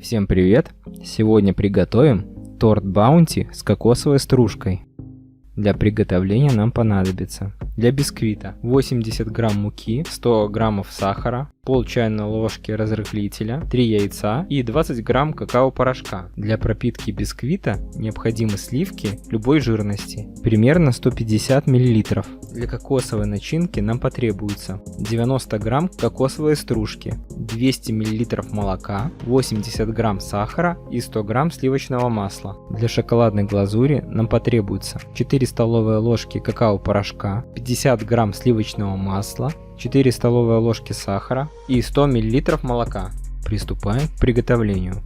Всем привет! Сегодня приготовим торт Баунти с кокосовой стружкой. Для приготовления нам понадобится для бисквита 80 грамм муки, 100 граммов сахара, пол чайной ложки разрыхлителя, 3 яйца и 20 грамм какао-порошка. Для пропитки бисквита необходимы сливки любой жирности, примерно 150 мл. Для кокосовой начинки нам потребуется 90 грамм кокосовой стружки, 200 мл молока, 80 грамм сахара и 100 грамм сливочного масла. Для шоколадной глазури нам потребуется 4 столовые ложки какао-порошка, 50 грамм сливочного масла, 4 столовые ложки сахара и 100 мл молока. Приступаем к приготовлению.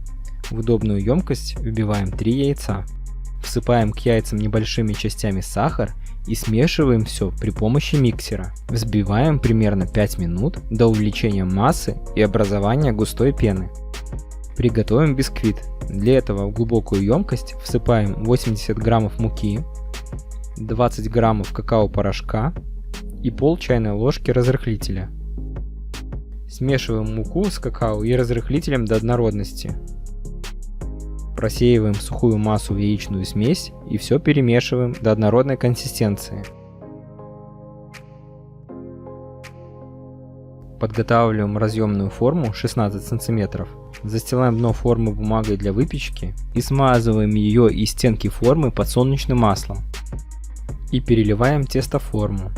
В удобную емкость вбиваем 3 яйца. Всыпаем к яйцам небольшими частями сахар и смешиваем все при помощи миксера. Взбиваем примерно 5 минут до увеличения массы и образования густой пены. Приготовим бисквит. Для этого в глубокую емкость всыпаем 80 граммов муки, 20 граммов какао-порошка и пол чайной ложки разрыхлителя. Смешиваем муку с какао и разрыхлителем до однородности. Просеиваем сухую массу в яичную смесь и все перемешиваем до однородной консистенции. Подготавливаем разъемную форму 16 см. Застилаем дно формы бумагой для выпечки и смазываем ее и стенки формы подсолнечным маслом. И переливаем тесто в форму.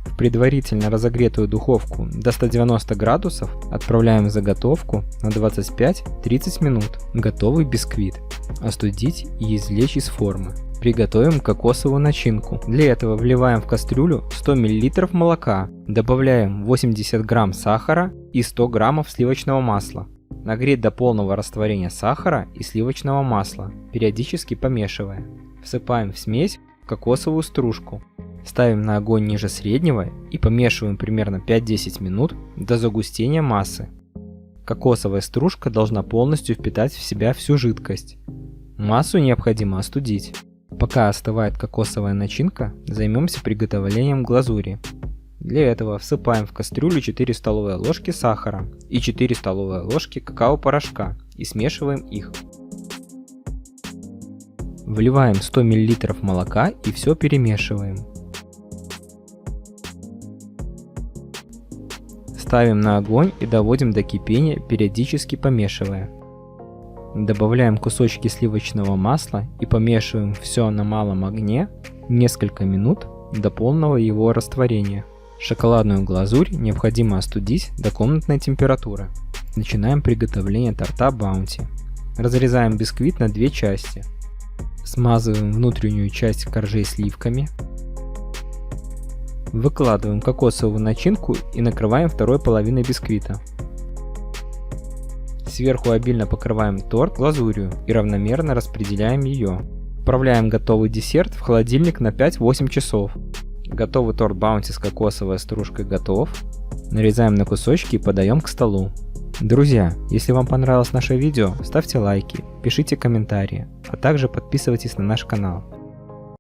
В предварительно разогретую духовку до 190 градусов отправляем заготовку на 25-30 минут. Готовый бисквит остудить и извлечь из формы. Приготовим кокосовую начинку. Для этого вливаем в кастрюлю 100 мл молока, добавляем 80 грамм сахара и 100 граммов сливочного масла. Нагреть до полного растворения сахара и сливочного масла, периодически помешивая. Всыпаем в смесь кокосовую стружку. Ставим на огонь ниже среднего и помешиваем примерно 5-10 минут до загустения массы. Кокосовая стружка должна полностью впитать в себя всю жидкость. Массу необходимо остудить. Пока остывает кокосовая начинка, займемся приготовлением глазури. Для этого всыпаем в кастрюлю 4 столовые ложки сахара и 4 столовые ложки какао-порошка и смешиваем их. Вливаем 100 мл молока и все перемешиваем. Ставим на огонь и доводим до кипения, периодически помешивая. Добавляем кусочки сливочного масла и помешиваем все на малом огне несколько минут до полного его растворения. Шоколадную глазурь необходимо остудить до комнатной температуры. Начинаем приготовление торта Баунти. Разрезаем бисквит на 2 части. Смазываем внутреннюю часть коржей сливками. Выкладываем кокосовую начинку и накрываем второй половиной бисквита. Сверху обильно покрываем торт глазурью и равномерно распределяем ее. Отправляем готовый десерт в холодильник на 5-8 часов. Готовый торт Баунти с кокосовой стружкой готов. Нарезаем на кусочки и подаем к столу. Друзья, если вам понравилось наше видео, ставьте лайки, пишите комментарии, а также подписывайтесь на наш канал.